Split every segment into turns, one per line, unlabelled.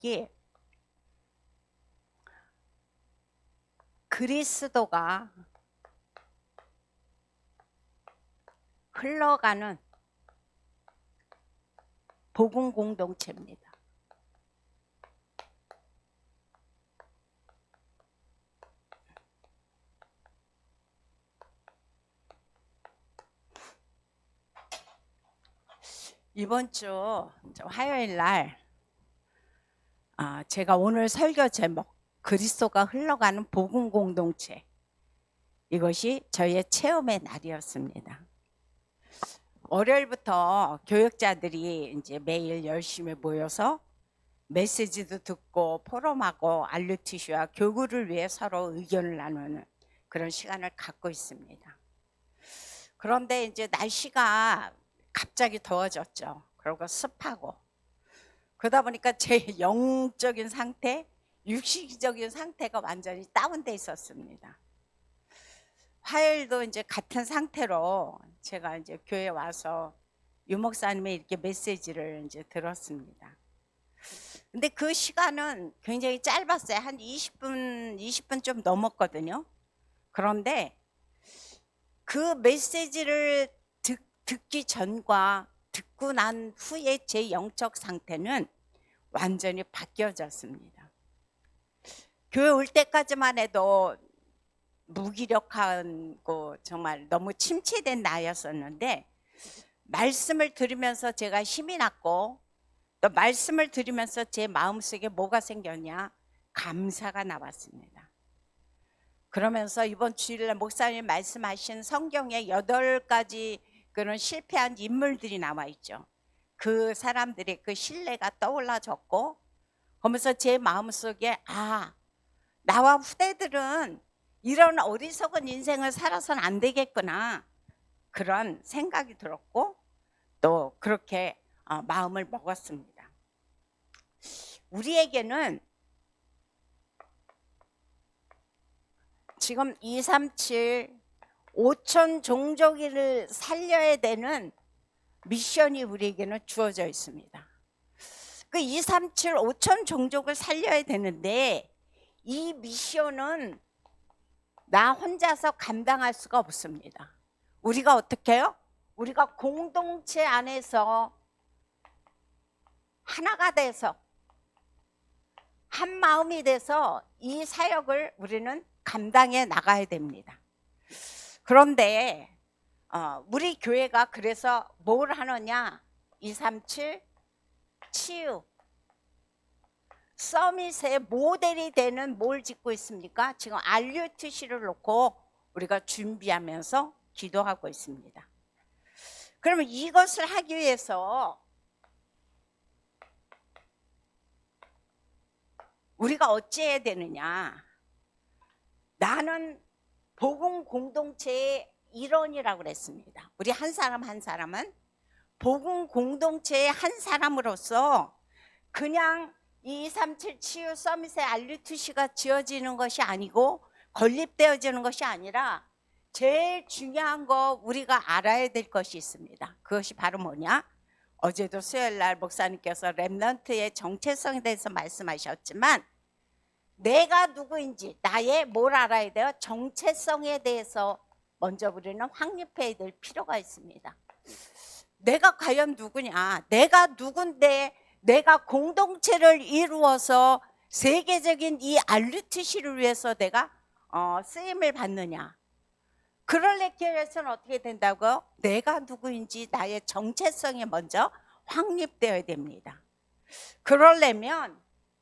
제목이 그리스도가 흘러가는 복음 공동체입니다. 이번 주 화요일 날 제가 오늘 설교 제목 그리스도가 흘러가는 복음 공동체, 이것이 저의 체험의 날이었습니다. 월요일부터 교역자들이 이제 매일 열심히 모여서 메시지도 듣고 포럼하고 알루티시와 교구를 위해 서로 의견을 나누는 그런 시간을 갖고 있습니다. 그런데 이제 날씨가 갑자기 더워졌죠. 그리고 습하고 그러다 보니까 제 영적인 상태, 육식적인 상태가 완전히 다운돼 있었습니다. 화요일도 이제 같은 상태로 제가 이제 교회 와서 유 목사님의 이렇게 메시지를 이제 들었습니다. 근데 그 시간은 굉장히 짧았어요. 한 20분 좀 넘었거든요. 그런데 그 메시지를 듣기 전과 듣고 난 후에 제 영적 상태는 완전히 바뀌어졌습니다. 교회 올 때까지만 해도 무기력하고 정말 너무 침체된 나였었는데, 말씀을 들으면서 제가 힘이 났고, 또 말씀을 들으면서 제 마음속에 뭐가 생겼냐? 감사가 나왔습니다. 그러면서 이번 주일날 목사님 말씀하신 성경에 8가지 그런 실패한 인물들이 나와 있죠. 그 사람들의 그 신뢰가 떠올라졌고, 그러면서 제 마음속에 나와 후대들은 이런 어리석은 인생을 살아서는 안 되겠구나, 그런 생각이 들었고, 또 그렇게 마음을 먹었습니다. 우리에게는 지금 237 5천 종족을 살려야 되는 미션이 우리에게는 주어져 있습니다. 그 237 5천 종족을 살려야 되는데, 이 미션은 나 혼자서 감당할 수가 없습니다. 우리가 어떻게 해요? 우리가 공동체 안에서 하나가 돼서 한 마음이 돼서 이 사역을 우리는 감당해 나가야 됩니다. 그런데 우리 교회가 그래서 뭘 하느냐? 237 치유 서밋의 모델이 되는 뭘 짓고 있습니까? 지금 RUTC를 놓고 우리가 준비하면서 기도하고 있습니다. 그러면 이것을 하기 위해서 우리가 어찌해야 되느냐? 나는 복음 공동체의 일원이라고 그랬습니다. 우리 한 사람 한 사람은 복음 공동체의 한 사람으로서 그냥 237 치유 서밋의 RUTC가 지어지는 것이 아니고 건립되어지는 것이 아니라 제일 중요한 거 우리가 알아야 될 것이 있습니다. 그것이 바로 뭐냐? 어제도 수요일날 목사님께서 렘넌트의 정체성에 대해서 말씀하셨지만, 내가 누구인지 나의 뭘 알아야 돼요? 정체성에 대해서 먼저 우리는 확립해야 될 필요가 있습니다. 내가 과연 누구냐? 내가 누군데 내가 공동체를 이루어서 세계적인 이 RUTC를 위해서 내가 쓰임을 받느냐? 그러기 위해서는 어떻게 된다고요? 내가 누구인지 나의 정체성이 먼저 확립되어야 됩니다. 그러려면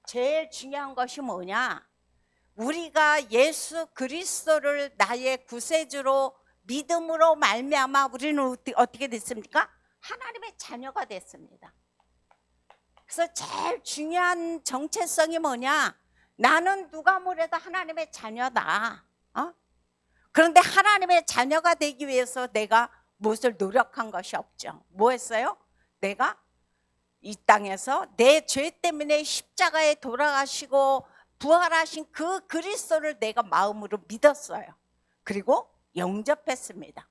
제일 중요한 것이 뭐냐? 우리가 예수 그리스도를 나의 구세주로 믿음으로 말미암아 우리는 어떻게 됐습니까? 하나님의 자녀가 됐습니다. 그래서 제일 중요한 정체성이 뭐냐? 나는 누가 뭐래도 하나님의 자녀다. 그런데 하나님의 자녀가 되기 위해서 내가 무엇을 노력한 것이 없죠. 뭐 했어요? 내가 이 땅에서 내 죄 때문에 십자가에 돌아가시고 부활하신 그 그리스도를 내가 마음으로 믿었어요. 그리고 영접했습니다.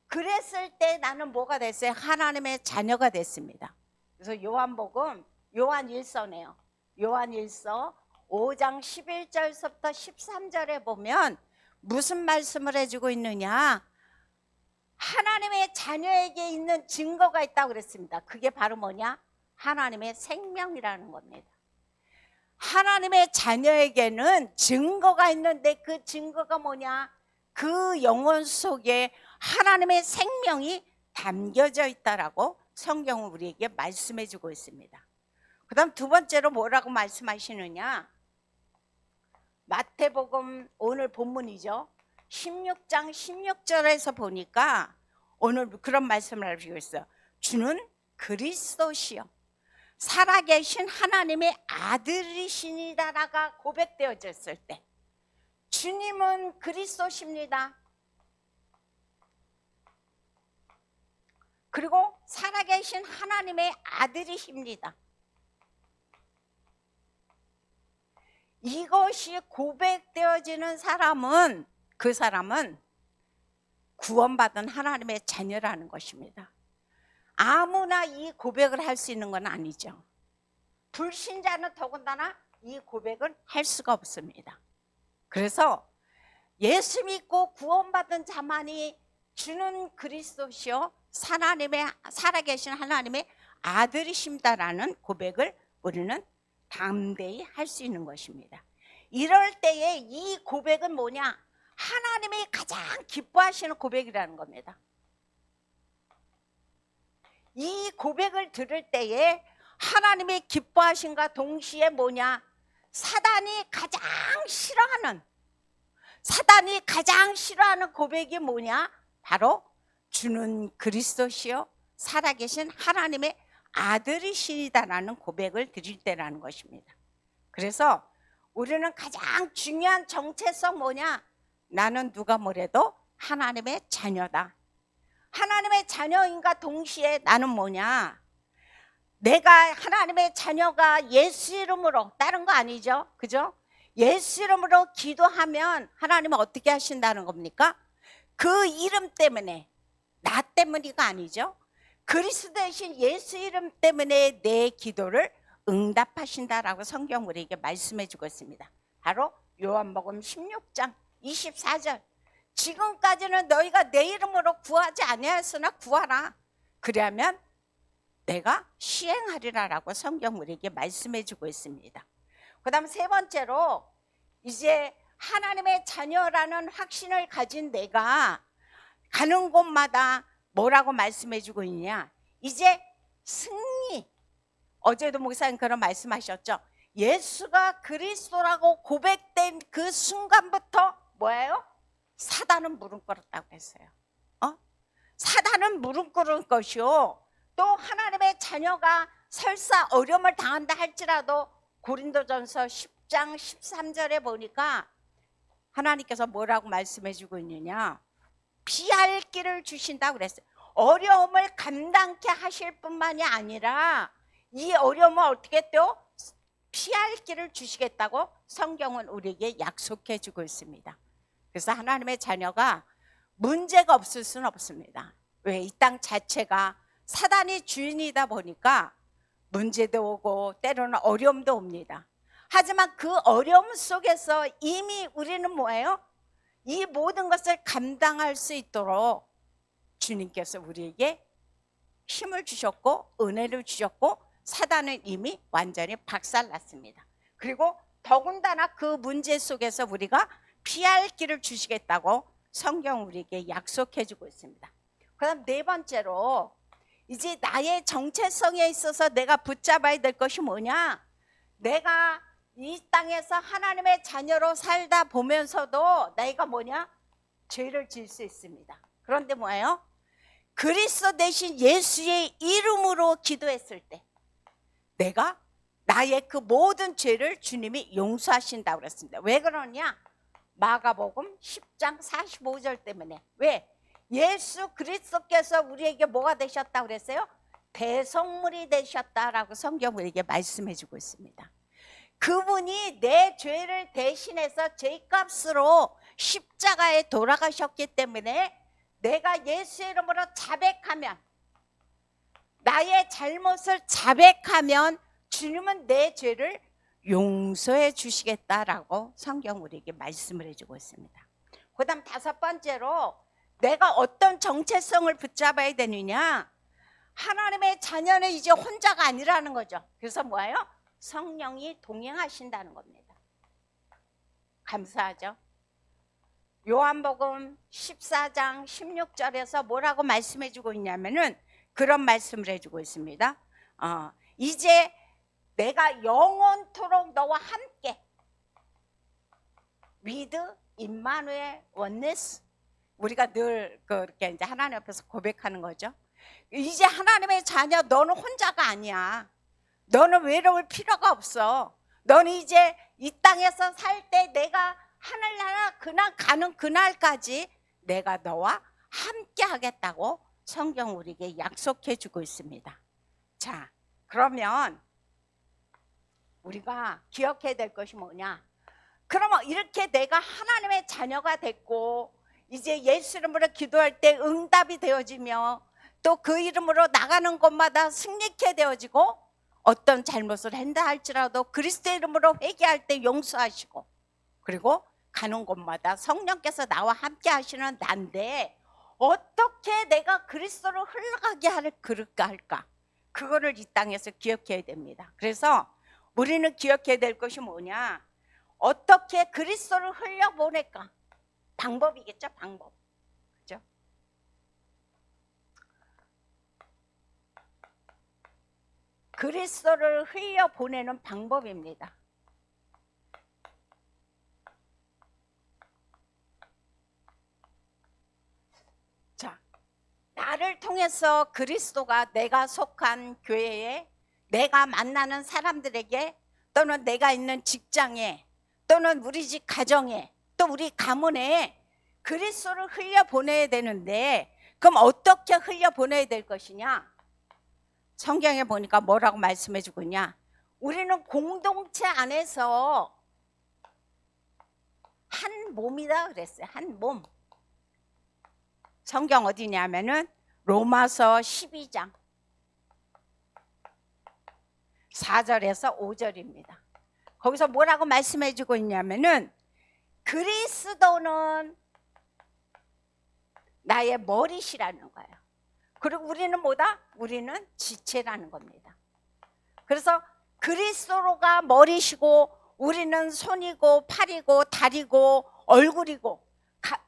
그랬을 때 나는 뭐가 됐어요? 하나님의 자녀가 됐습니다. 그래서 요한복음 요한 1서네요. 요한일서 5장 11절서부터 13절에 보면 무슨 말씀을 해주고 있느냐? 하나님의 자녀에게 있는 증거가 있다고 그랬습니다. 그게 바로 뭐냐? 하나님의 생명이라는 겁니다. 하나님의 자녀에게는 증거가 있는데 그 증거가 뭐냐? 그 영혼 속에 하나님의 생명이 담겨져 있다라고 성경은 우리에게 말씀해 주고 있습니다. 그 다음 두 번째로 뭐라고 말씀하시느냐? 마태복음 오늘 본문이죠. 16장 16절에서 보니까 오늘 그런 말씀을 하시고 있어요. 주는 그리스도시요 살아계신 하나님의 아들이시니다라가 고백되어졌을 때 주님은 그리스도십니다. 그리고 살아계신 하나님의 아들이십니다. 이것이 고백되어지는 사람은 그 사람은 구원받은 하나님의 자녀라는 것입니다. 아무나 이 고백을 할 수 있는 건 아니죠. 불신자는 더군다나 이 고백을 할 수가 없습니다. 그래서 예수 믿고 구원받은 자만이 주는 그리스도시요 살아계신 하나님의 아들이십니다라는 고백을 우리는 담대히 할 수 있는 것입니다. 이럴 때에 이 고백은 뭐냐? 하나님이 가장 기뻐하시는 고백이라는 겁니다. 이 고백을 들을 때에 하나님이 기뻐하신과 동시에 뭐냐? 사단이 가장 싫어하는 고백이 뭐냐? 바로 주는 그리스도시요 살아계신 하나님의 아들이시다라는 고백을 드릴 때라는 것입니다. 그래서 우리는 가장 중요한 정체성 뭐냐? 나는 누가 뭐래도 하나님의 자녀다. 하나님의 자녀인가 동시에 나는 뭐냐? 내가 하나님의 자녀가 예수 이름으로, 다른 거 아니죠? 그죠? 예수 이름으로 기도하면 하나님은 어떻게 하신다는 겁니까? 그 이름 때문에, 나 때문이가 아니죠. 그리스도 대신 예수 이름 때문에 내 기도를 응답하신다라고 성경 우리에게 말씀해 주고 있습니다. 바로 요한복음 16장 24절. 지금까지는 너희가 내 이름으로 구하지 아니하였으나 구하라. 그러면 내가 시행하리라라고 성경 우리에게 말씀해 주고 있습니다. 그 다음 세 번째로 이제 하나님의 자녀라는 확신을 가진 내가 가는 곳마다 뭐라고 말씀해 주고 있냐? 이제 승리. 어제도 목사님 그런 말씀하셨죠? 예수가 그리스도라고 고백된 그 순간부터 뭐예요? 사단은 무릎 꿇었다고 했어요. 사단은 무릎 꿇은 것이요. 또 하나님의 자녀가 설사 어려움을 당한다 할지라도 고린도전서 10장 13절에 보니까 하나님께서 뭐라고 말씀해 주고 있느냐? 피할 길을 주신다고 그랬어요. 어려움을 감당케 하실 뿐만이 아니라 이 어려움을 어떻게 또 피할 길을 주시겠다고 성경은 우리에게 약속해 주고 있습니다. 그래서 하나님의 자녀가 문제가 없을 수는 없습니다. 왜? 이 땅 자체가 사단이 주인이다 보니까 문제도 오고 때로는 어려움도 옵니다. 하지만 그 어려움 속에서 이미 우리는 뭐예요? 이 모든 것을 감당할 수 있도록 주님께서 우리에게 힘을 주셨고 은혜를 주셨고 사단은 이미 완전히 박살났습니다. 그리고 더군다나 그 문제 속에서 우리가 피할 길을 주시겠다고 성경 우리에게 약속해 주고 있습니다. 그다음 네 번째로 이제 나의 정체성에 있어서 내가 붙잡아야 될 것이 뭐냐? 내가 이 땅에서 하나님의 자녀로 살다 보면서도 내가 뭐냐? 죄를 지을 수 있습니다. 그런데 뭐예요? 그리스도 대신 예수의 이름으로 기도했을 때 내가 나의 그 모든 죄를 주님이 용서하신다고 그랬습니다. 왜 그러냐? 마가복음 10장 45절 때문에. 왜? 예수 그리스도께서 우리에게 뭐가 되셨다고 그랬어요? 대속물이 되셨다라고 성경 우리에게 말씀해 주고 있습니다. 그분이 내 죄를 대신해서 죄값으로 십자가에 돌아가셨기 때문에 내가 예수 이름으로 자백하면, 나의 잘못을 자백하면 주님은 내 죄를 용서해 주시겠다라고 성경 우리에게 말씀을 해주고 있습니다. 그 다음 5번째로 내가 어떤 정체성을 붙잡아야 되느냐, 하나님의 자녀는 이제 혼자가 아니라는 거죠. 그래서 뭐예요? 성령이 동행하신다는 겁니다. 감사하죠? 요한복음 14장 16절에서 뭐라고 말씀해 주고 있냐면은 그런 말씀을 해주고 있습니다. 이제 내가 영원토록 너와 함께 with 임마누엘 원네스, 우리가 늘 그렇게 이제 하나님 앞에서 고백하는 거죠. 이제 하나님의 자녀, 너는 혼자가 아니야. 너는 외로울 필요가 없어. 너는 이제 이 땅에서 살 때 내가 하늘나라 그날 가는 그날까지 내가 너와 함께 하겠다고 성경 우리에게 약속해 주고 있습니다. 자, 그러면 우리가 기억해야 될 것이 뭐냐? 그러면 이렇게 내가 하나님의 자녀가 됐고 이제 예수 이름으로 기도할 때 응답이 되어지며 또 그 이름으로 나가는 곳마다 승리케 되어지고 어떤 잘못을 한다 할지라도 그리스도의 이름으로 회개할 때 용서하시고 그리고 가는 곳마다 성령께서 나와 함께 하시는 난데 어떻게 내가 그리스도를 흘러가게 할까? 그거를 이 땅에서 기억해야 됩니다. 그래서 우리는 기억해야 될 것이 뭐냐? 어떻게 그리스도를 흘려보낼까? 방법이겠죠, 방법. 그죠? 그리스도를 흘려보내는 방법입니다. 자, 나를 통해서 그리스도가 내가 속한 교회에, 내가 만나는 사람들에게, 또는 내가 있는 직장에, 또는 우리 집 가정에, 또 우리 가문에 그리스도를 흘려보내야 되는데 그럼 어떻게 흘려보내야 될 것이냐? 성경에 보니까 뭐라고 말씀해 주고 있냐? 우리는 공동체 안에서 한 몸이다 그랬어요. 한 몸. 성경 어디냐면은 로마서 12장 4절에서 5절입니다. 거기서 뭐라고 말씀해 주고 있냐면은 그리스도는 나의 머리시라는 거예요. 그리고 우리는 뭐다? 우리는 지체라는 겁니다. 그래서 그리스도가 머리시고 우리는 손이고 팔이고 다리고 얼굴이고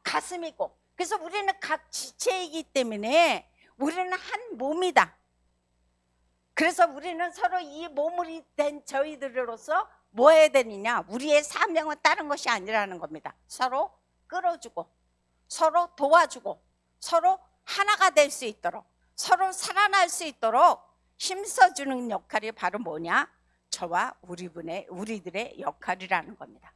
가슴이고, 그래서 우리는 각 지체이기 때문에 우리는 한 몸이다. 그래서 우리는 서로 이 몸이 된 저희들로서 뭐 해야 되느냐? 우리의 사명은 다른 것이 아니라는 겁니다. 서로 끌어주고 서로 도와주고 서로 하나가 될 수 있도록 서로 살아날 수 있도록 힘써주는 역할이 바로 뭐냐? 저와 우리들의 역할이라는 겁니다.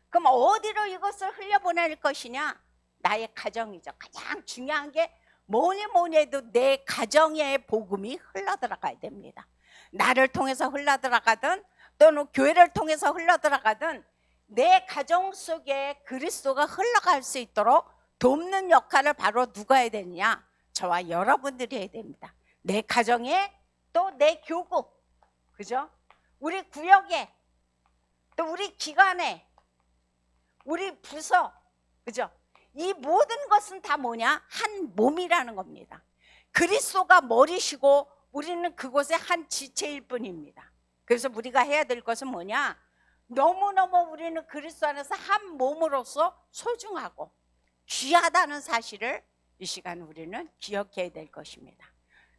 그럼 어디로 이것을 흘려보낼 것이냐? 나의 가정이죠. 가장 중요한 게 뭐니 해도 내 가정의 복음이 흘러들어가야 됩니다. 나를 통해서 흘러들어가든 또는 교회를 통해서 흘러들어가든 내 가정 속에 그리스도가 흘러갈 수 있도록 돕는 역할을 바로 누가 해야 되느냐? 저와 여러분들이 해야 됩니다. 내 가정에, 또 내 교구, 그죠? 우리 구역에, 또 우리 기관에, 우리 부서, 그죠? 이 모든 것은 다 뭐냐? 한 몸이라는 겁니다. 그리스도가 머리시고 우리는 그곳의 한 지체일 뿐입니다. 그래서 우리가 해야 될 것은 뭐냐? 너무너무 우리는 그리스도 안에서 한 몸으로서 소중하고 귀하다는 사실을 이 시간 우리는 기억해야 될 것입니다.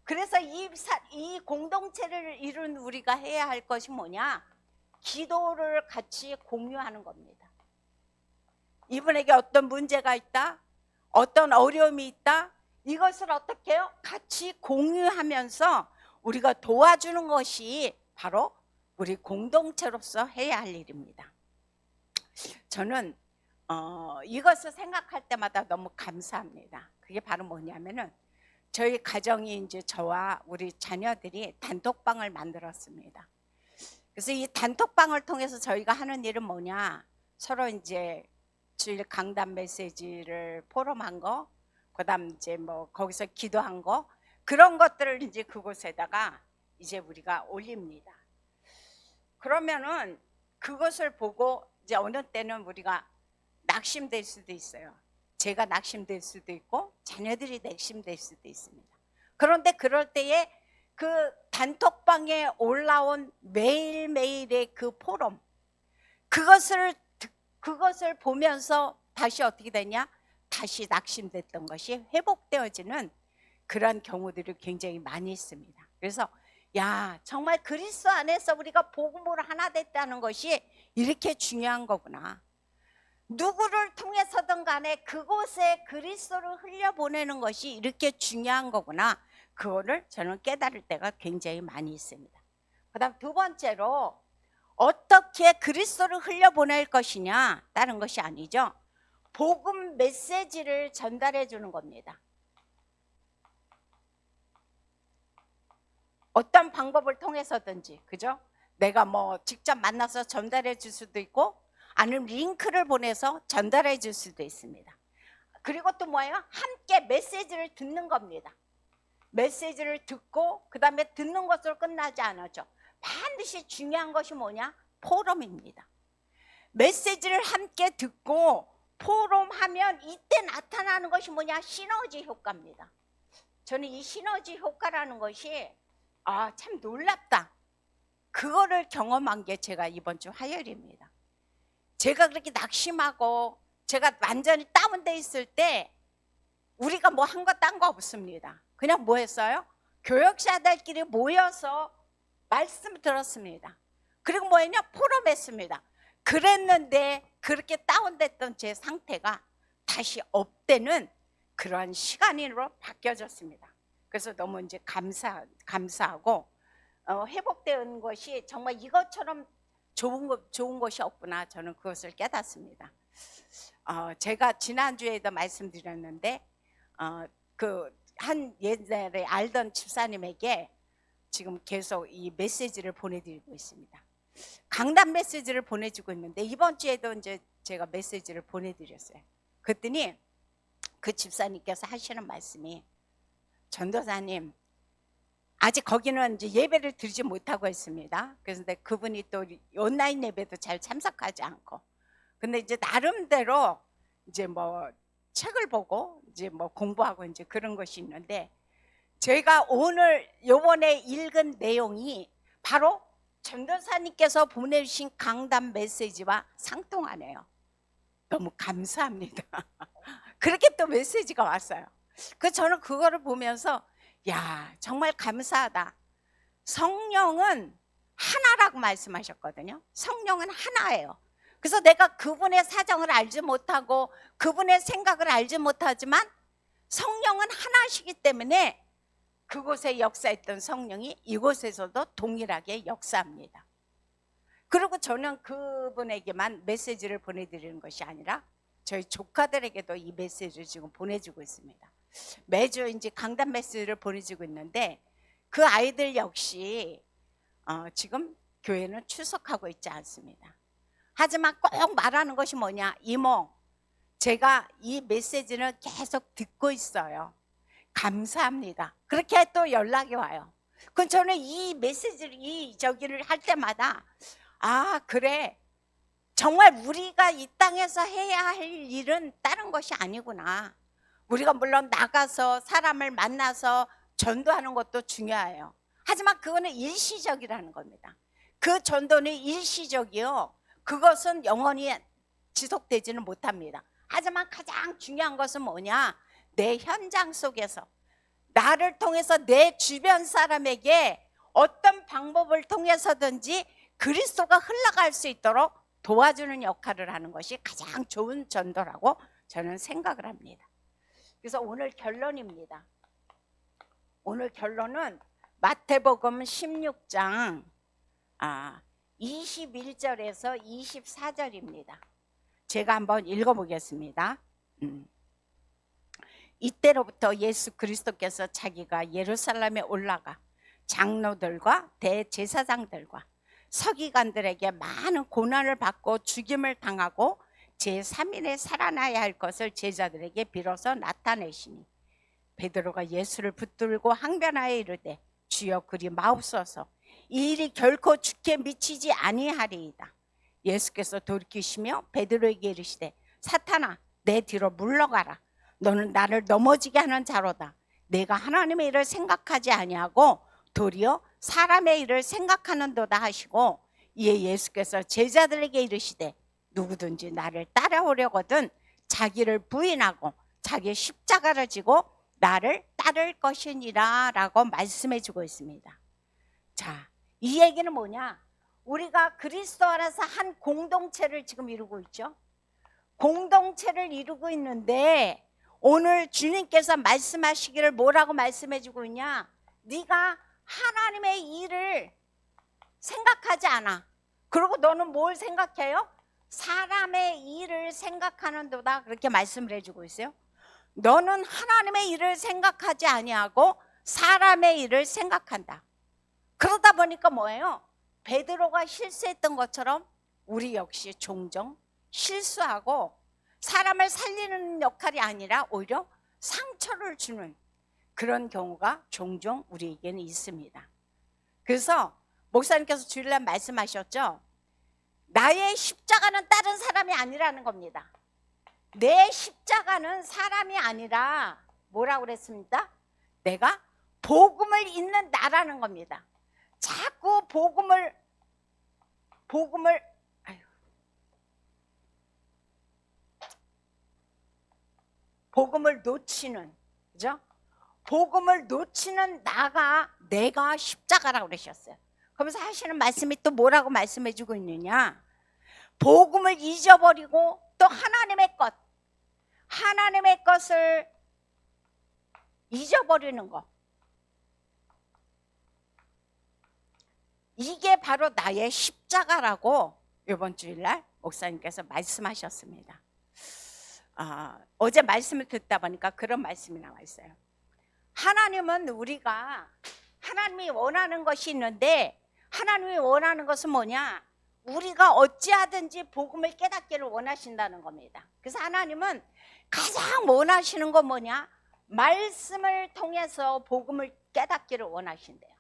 그래서 이 공동체를 이룬 우리가 해야 할 것이 뭐냐? 기도를 같이 공유하는 겁니다. 이분에게 어떤 문제가 있다, 어떤 어려움이 있다, 이것을 어떻게 해요? 같이 공유하면서 우리가 도와주는 것이 바로 우리 공동체로서 해야 할 일입니다. 저는 이것을 생각할 때마다 너무 감사합니다. 그게 바로 뭐냐면은 저희 가정이 이제 저와 우리 자녀들이 단톡방을 만들었습니다. 그래서 이 단톡방을 통해서 저희가 하는 일은 뭐냐? 서로 이제 주일 강단 메시지를 포럼한 거, 그다음 이제 뭐 거기서 기도한 거, 그런 것들을 이제 그곳에다가 이제 우리가 올립니다. 그러면은 그것을 보고 이제 어느 때는 우리가 낙심될 수도 있어요. 제가 낙심될 수도 있고 자녀들이 낙심될 수도 있습니다. 그런데 그럴 때에 그 단톡방에 올라온 매일매일의 그 포럼, 그것을 보면서 다시 어떻게 되냐? 다시 낙심됐던 것이 회복되어지는 그런 경우들이 굉장히 많이 있습니다. 그래서 야, 정말 그리스도 안에서 우리가 복음으로 하나 됐다는 것이 이렇게 중요한 거구나. 누구를 통해서든 간에 그곳에 그리스도를 흘려보내는 것이 이렇게 중요한 거구나. 그거를 저는 깨달을 때가 굉장히 많이 있습니다. 그 다음 두 번째로, 어떻게 그리스도를 흘려보낼 것이냐, 다른 것이 아니죠. 복음 메시지를 전달해 주는 겁니다. 어떤 방법을 통해서든지, 그죠? 내가 뭐 직접 만나서 전달해 줄 수도 있고, 아니면 링크를 보내서 전달해 줄 수도 있습니다. 그리고 또 뭐예요? 함께 메시지를 듣는 겁니다. 메시지를 듣고 그 다음에 듣는 것으로 끝나지 않았죠. 반드시 중요한 것이 뭐냐? 포럼입니다. 메시지를 함께 듣고 포럼하면 이때 나타나는 것이 뭐냐? 시너지 효과입니다. 저는 이 시너지 효과라는 것이 참 놀랍다. 그거를 경험한 게 제가 이번 주 화요일입니다. 제가 그렇게 낙심하고 제가 완전히 다운돼 있을 때 우리가 뭐 한 거 딴 거 없습니다. 그냥 뭐 했어요? 교역자들끼리 모여서 말씀 들었습니다. 그리고 뭐 했냐? 포럼했습니다. 그랬는데 그렇게 다운됐던 제 상태가 다시 업되는 그런 시간으로 바뀌어졌습니다. 그래서 너무 이제 감사하고 회복된 것이 정말 이것처럼 좋은 것이 없구나. 저는 그것을 깨닫습니다. 제가 지난주에도 말씀드렸는데 그 한 옛날에 알던 집사님에게 지금 계속 이 메시지를 보내드리고 있습니다. 강단 메시지를 보내주고 있는데 이번 주에도 이제 제가 메시지를 보내드렸어요. 그랬더니 그 집사님께서 하시는 말씀이, 전도사님, 아직 거기는 이제 예배를 드리지 못하고 있습니다. 그래서 그분이 또 온라인 예배도 잘 참석하지 않고, 근데 이제 나름대로 이제 뭐 책을 보고 이제 뭐 공부하고 이제 그런 것이 있는데, 저희가 오늘 요번에 읽은 내용이 바로 전도사님께서 보내주신 강단 메시지와 상통하네요. 너무 감사합니다. 그렇게 또 메시지가 왔어요. 저는 그거를 보면서 야, 정말 감사하다. 성령은 하나라고 말씀하셨거든요. 성령은 하나예요. 그래서 내가 그분의 사정을 알지 못하고 그분의 생각을 알지 못하지만 성령은 하나시기 때문에 그곳에 역사했던 성령이 이곳에서도 동일하게 역사합니다. 그리고 저는 그분에게만 메시지를 보내드리는 것이 아니라 저희 조카들에게도 이 메시지를 지금 보내주고 있습니다. 매주 이제 강단 메시지를 보내주고 있는데 그 아이들 역시 지금 교회는 출석하고 있지 않습니다. 하지만 꼭 말하는 것이 뭐냐? 이모, 제가 이 메시지는 계속 듣고 있어요. 감사합니다. 그렇게 또 연락이 와요. 그럼 저는 이 메시지를 저기를 할 때마다 그래, 정말 우리가 이 땅에서 해야 할 일은 다른 것이 아니구나. 우리가 물론 나가서 사람을 만나서 전도하는 것도 중요해요. 하지만 그거는 일시적이라는 겁니다. 그 전도는 일시적이요. 그것은 영원히 지속되지는 못합니다. 하지만 가장 중요한 것은 뭐냐? 내 현장 속에서 나를 통해서 내 주변 사람에게 어떤 방법을 통해서든지 그리스도가 흘러갈 수 있도록 도와주는 역할을 하는 것이 가장 좋은 전도라고 저는 생각을 합니다. 그래서 오늘 결론입니다. 오늘 결론은 마태복음 16장 21절에서 24절입니다. 제가 한번 읽어보겠습니다. 이때로부터 예수 그리스도께서 자기가 예루살렘에 올라가 장로들과 대제사장들과 서기관들에게 많은 고난을 받고 죽임을 당하고 제3일에 살아나야 할 것을 제자들에게 비로소 나타내시니, 베드로가 예수를 붙들고 항변하여 이르되 주여 그리 마옵소서, 이 일이 결코 주께 미치지 아니하리이다. 예수께서 돌이키시며 베드로에게 이르시되 사탄아 내 뒤로 물러가라. 너는 나를 넘어지게 하는 자로다. 내가 하나님의 일을 생각하지 아니하고 도리어 사람의 일을 생각하는도다 하시고, 이에 예수께서 제자들에게 이르시되 누구든지 나를 따라오려거든 자기를 부인하고 자기 십자가를 지고 나를 따를 것이니라 라고 말씀해 주고 있습니다. 자, 이 얘기는 뭐냐? 우리가 그리스도 안에서 한 공동체를 지금 이루고 있죠. 공동체를 이루고 있는데 오늘 주님께서 말씀하시기를 뭐라고 말씀해 주고 있냐? 네가 하나님의 일을 생각하지 않아. 그리고 너는 뭘 생각해요? 사람의 일을 생각하는도다. 그렇게 말씀을 해주고 있어요. 너는 하나님의 일을 생각하지 아니하고 사람의 일을 생각한다. 그러다 보니까 뭐예요? 베드로가 실수했던 것처럼 우리 역시 종종 실수하고 사람을 살리는 역할이 아니라 오히려 상처를 주는 그런 경우가 종종 우리에게는 있습니다. 그래서 목사님께서 주일날 말씀하셨죠. 나의 십자가는 다른 사람이 아니라는 겁니다. 내 십자가는 사람이 아니라 뭐라고 그랬습니까? 내가 복음을 읽는 나라는 겁니다. 자꾸 복음을 놓치는, 그죠? 복음을 놓치는 내가 십자가라고 그러셨어요. 그러면서 하시는 말씀이 또 뭐라고 말씀해 주고 있느냐? 복음을 잊어버리고 또 하나님의 것을 잊어버리는 것. 이게 바로 나의 십자가라고 이번 주일날 목사님께서 말씀하셨습니다. 어제 말씀을 듣다 보니까 그런 말씀이 나와 있어요. 하나님이 원하는 것이 있는데, 하나님이 원하는 것은 뭐냐? 우리가 어찌하든지 복음을 깨닫기를 원하신다는 겁니다. 그래서 하나님은 가장 원하시는 건 뭐냐? 말씀을 통해서 복음을 깨닫기를 원하신대요.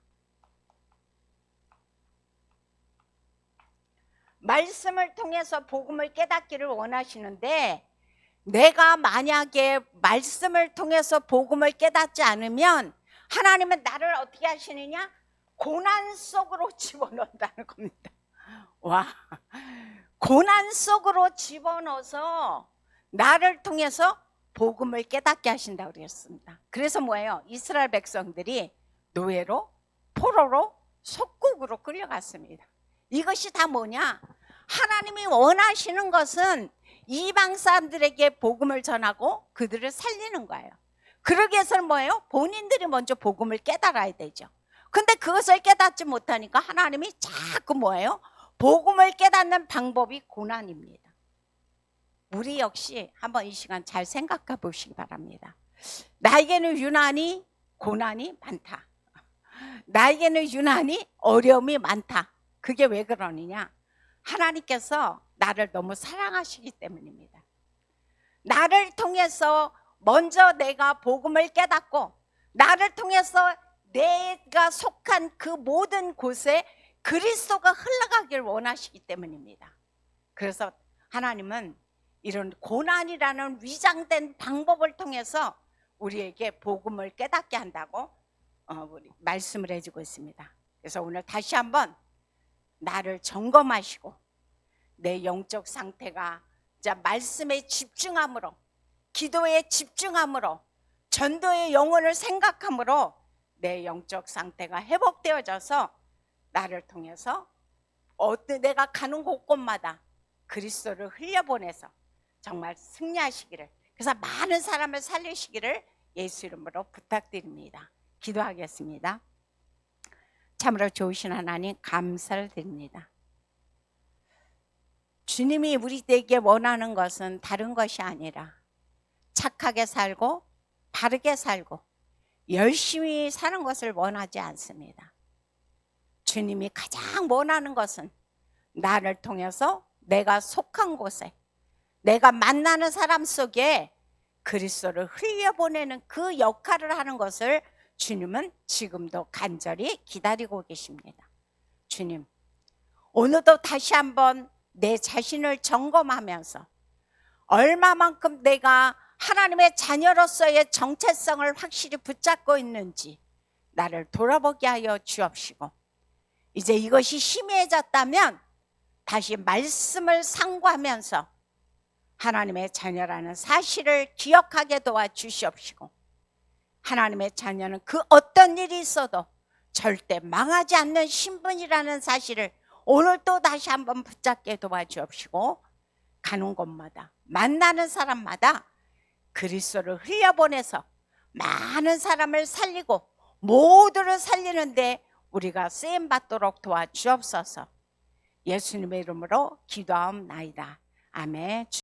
말씀을 통해서 복음을 깨닫기를 원하시는데, 내가 만약에 말씀을 통해서 복음을 깨닫지 않으면 하나님은 나를 어떻게 하시느냐? 고난 속으로 집어넣는다는 겁니다. 와, 고난 속으로 집어넣어서 나를 통해서 복음을 깨닫게 하신다고 그랬습니다. 그래서 뭐예요? 이스라엘 백성들이 노예로, 포로로, 속국으로 끌려갔습니다. 이것이 다 뭐냐? 하나님이 원하시는 것은 이방 사람들에게 복음을 전하고 그들을 살리는 거예요. 그러기 위해서는 뭐예요? 본인들이 먼저 복음을 깨달아야 되죠. 근데 그것을 깨닫지 못하니까 하나님이 자꾸 뭐예요? 복음을 깨닫는 방법이 고난입니다. 우리 역시 한번 이 시간 잘 생각해 보시기 바랍니다. 나에게는 유난히 고난이 많다. 나에게는 유난히 어려움이 많다. 그게 왜 그러느냐? 하나님께서 나를 너무 사랑하시기 때문입니다. 나를 통해서 먼저 내가 복음을 깨닫고 나를 통해서 내가 속한 그 모든 곳에 그리스도가 흘러가길 원하시기 때문입니다. 그래서 하나님은 이런 고난이라는 위장된 방법을 통해서 우리에게 복음을 깨닫게 한다고 말씀을 해주고 있습니다. 그래서 오늘 다시 한번 나를 점검하시고 내 영적 상태가 말씀에 집중함으로, 기도에 집중함으로, 전도의 영혼을 생각함으로 내 영적 상태가 회복되어져서 나를 통해서 내가 가는 곳곳마다 그리스도를 흘려보내서 정말 승리하시기를, 그래서 많은 사람을 살리시기를 예수 이름으로 부탁드립니다. 기도하겠습니다. 참으로 좋으신 하나님 감사를 드립니다. 주님이 우리에게 원하는 것은 다른 것이 아니라 착하게 살고 바르게 살고 열심히 사는 것을 원하지 않습니다. 주님이 가장 원하는 것은 나를 통해서 내가 속한 곳에, 내가 만나는 사람 속에 그리스도를 흘려보내는 그 역할을 하는 것을 주님은 지금도 간절히 기다리고 계십니다. 주님, 오늘도 다시 한번 내 자신을 점검하면서 얼마만큼 내가 하나님의 자녀로서의 정체성을 확실히 붙잡고 있는지 나를 돌아보게 하여 주옵시고, 이제 이것이 희미해졌다면 다시 말씀을 상고하면서 하나님의 자녀라는 사실을 기억하게 도와주시옵시고, 하나님의 자녀는 그 어떤 일이 있어도 절대 망하지 않는 신분이라는 사실을 오늘 또 다시 한번 붙잡게 도와주옵시고, 가는 곳마다 만나는 사람마다 그리스도를 흘려보내서 많은 사람을 살리고 모두를 살리는데 우리가 쓰임받도록 도와주옵소서. 예수님의 이름으로 기도하옵나이다. 아멘.